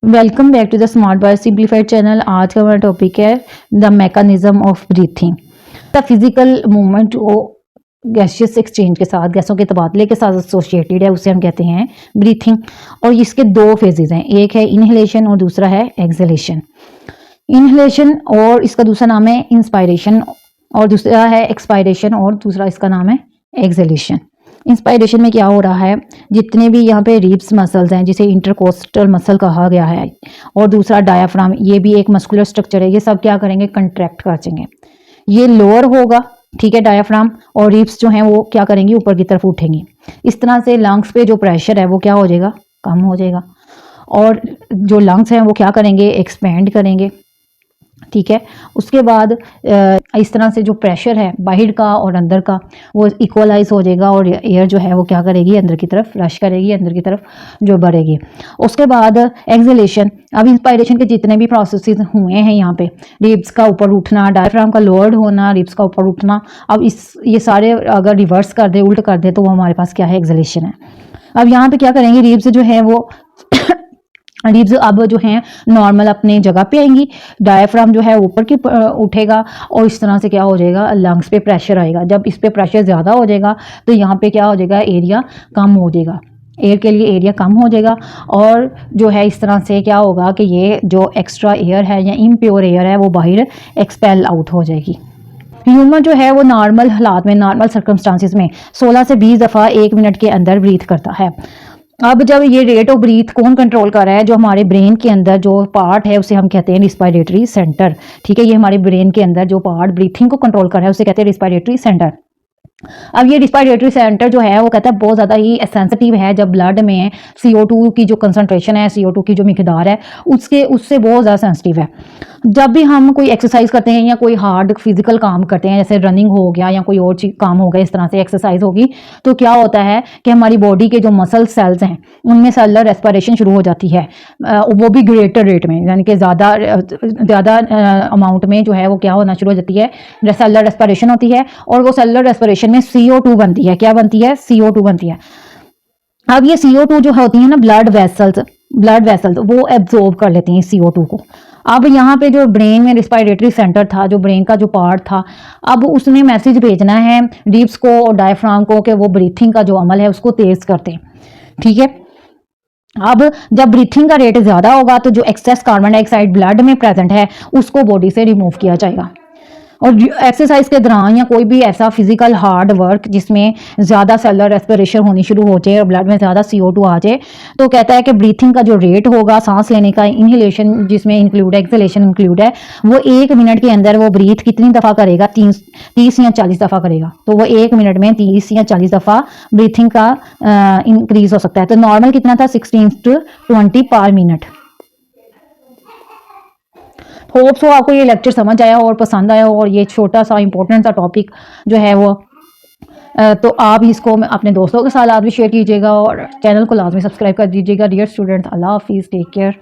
Welcome back to the smart boy simplified channel. आज का हमारा टॉपिक है the mechanism of breathing. The physical movement वो gaseous exchange के साथ, गैसों के तबादले के साथ एसोसिएटेड है, उसे हम कहते हैं ब्रीथिंग। और इसके दो फेजेज हैं, एक है इनहेलेशन और दूसरा है एक्सहेलेशन। इनहेलेशन और इसका दूसरा नाम है इंस्पायरेशन और दूसरा है एक्सपायरेशन और दूसरा इसका नाम है एक्सहेलेशन। इंस्पायरेशन में क्या हो रहा है, जितने भी यहाँ पे रिब्स मसल्स हैं जिसे इंटरकोस्टल मसल कहा गया है, और दूसरा डायाफ्राम, ये भी एक मस्कुलर स्ट्रक्चर है, ये सब क्या करेंगे, कंट्रैक्ट करेंगे। ये लोअर होगा, ठीक है, डायाफ्राम, और रिब्स जो हैं वो क्या करेंगी, ऊपर की तरफ उठेंगी। इस तरह से लंग्स पे जो प्रेशर है वो क्या हो जाएगा, कम हो जाएगा, और जो लंग्स हैं वो क्या करेंगे, एक्सपेंड करेंगे, ठीक है। उसके बाद इस तरह से जो प्रेशर है बाहर का और अंदर का वो इक्वलाइज हो जाएगा, और एयर जो है वो क्या करेगी, अंदर की तरफ रश करेगी, अंदर की तरफ जो बढ़ेगी। उसके बाद एक्सहेलेशन। अब इंस्पायरेशन के जितने भी प्रोसेसेस हुए हैं यहाँ पे, रिब्स का ऊपर उठना, डायफ्राम का लोअर्ड होना, रिब्स का ऊपर उठना, अब ये सारे अगर रिवर्स कर दे, उल्ट कर दे, तो वो हमारे पास क्या है, एक्सहेलेशन है। अब यहाँ पे क्या करेंगे, रिब्स जो है वो रिब्स अब जो हैं नॉर्मल अपने जगह पे आएंगी, डायफ्राम जो है ऊपर की उठेगा, और इस तरह से क्या हो जाएगा, लंग्स पे प्रेशर आएगा। जब इस पे प्रेशर ज़्यादा हो जाएगा तो यहाँ पे क्या हो जाएगा, एरिया कम हो जाएगा, एयर के लिए एरिया कम हो जाएगा, और जो है इस तरह से क्या होगा कि ये जो एक्स्ट्रा एयर है या इम्प्योर एयर है वो बाहर एक्सपेल आउट हो जाएगी। ह्यूमन जो है वो नॉर्मल हालात में, नॉर्मल सर्कमस्टांसिस में 16 से 20 दफ़ा 1 मिनट के अंदर ब्रीथ करता है। अब जब ये रेट ऑफ ब्रीथ कौन कंट्रोल कर रहा है, जो हमारे ब्रेन के अंदर जो पार्ट है उसे हम कहते हैं रिस्पायरेटरी सेंटर, ठीक है। ये हमारे ब्रेन के अंदर जो पार्ट ब्रीथिंग को कंट्रोल कर रहा है उसे कहते हैं रिस्पायरेटरी सेंटर। अब ये रिस्पायरेटरी सेंटर जो है वो कहता है बहुत ज़्यादा ही सेंसिटिव है। जब ब्लड में CO2 की जो कंसंट्रेशन है, CO2 की जो मिकदार है, उससे बहुत ज़्यादा सेंसिटिव है। जब भी हम कोई एक्सरसाइज करते हैं या कोई हार्ड फिजिकल काम करते हैं, जैसे रनिंग हो गया या कोई और चीज काम हो गया, इस तरह से एक्सरसाइज होगी, तो क्या होता है कि हमारी बॉडी के जो मसल सेल्स हैं उनमें सेलुलर रेस्पिरेशन शुरू हो जाती है, वो भी ग्रेटर रेट में, यानी कि ज़्यादा अमाउंट में जो है वो क्या होना शुरू हो जाती है, सेलुलर रेस्पिरेशन होती है, और वो सेलुलर रेस्पिरेशन में CO2 बनती है। क्या बनती है, CO2 बनती है। अब ये CO2 जो होती है ना, ब्लड वेसल्स वो एब्जॉर्ब कर लेती हैं CO2 को। अब यहाँ पे जो ब्रेन में रिस्पायरेटरी सेंटर था, जो ब्रेन का जो पार्ट था, अब उसने मैसेज भेजना है रिब्स को और डायफ्राम को कि वो ब्रीथिंग का जो अमल है उसको तेज करते हैं, ठीक है। अब जब ब्रीथिंग का रेट ज़्यादा होगा तो जो एक्सेस कार्बन डाइऑक्साइड ब्लड में प्रेजेंट है उसको बॉडी से रिमूव किया जाएगा। और एक्सरसाइज के दौरान या कोई भी ऐसा फिजिकल हार्ड वर्क जिसमें ज़्यादा सेलुलर रेस्पिरेशन होनी शुरू हो जाए और ब्लड में ज़्यादा CO2 आ जाए, तो कहता है कि ब्रीथिंग का जो रेट होगा, सांस लेने का, इनहेलेशन जिसमें इंक्लूड है, एक्सहेलेशन इंक्लूड है, वो 1 मिनट के अंदर वो ब्रीथ कितनी दफ़ा करेगा, 30 या 40 दफ़ा करेगा। तो वो 1 मिनट में 30 या 40 दफ़ा ब्रीथिंग का इंक्रीज हो सकता है। तो नॉर्मल कितना था, 16 to 20 पर मिनट। होप्स हो आपको ये लेक्चर समझ आया हो और पसंद आया हो, और ये छोटा सा इंपॉर्टेंट सा टॉपिक जो है वो तो आप इसको अपने दोस्तों के साथ लाजमी शेयर कीजिएगा, और चैनल को लाजमी सब्सक्राइब कर दीजिएगा। डियर स्टूडेंट्स, अल्लाह हाफिज़, टेक केयर।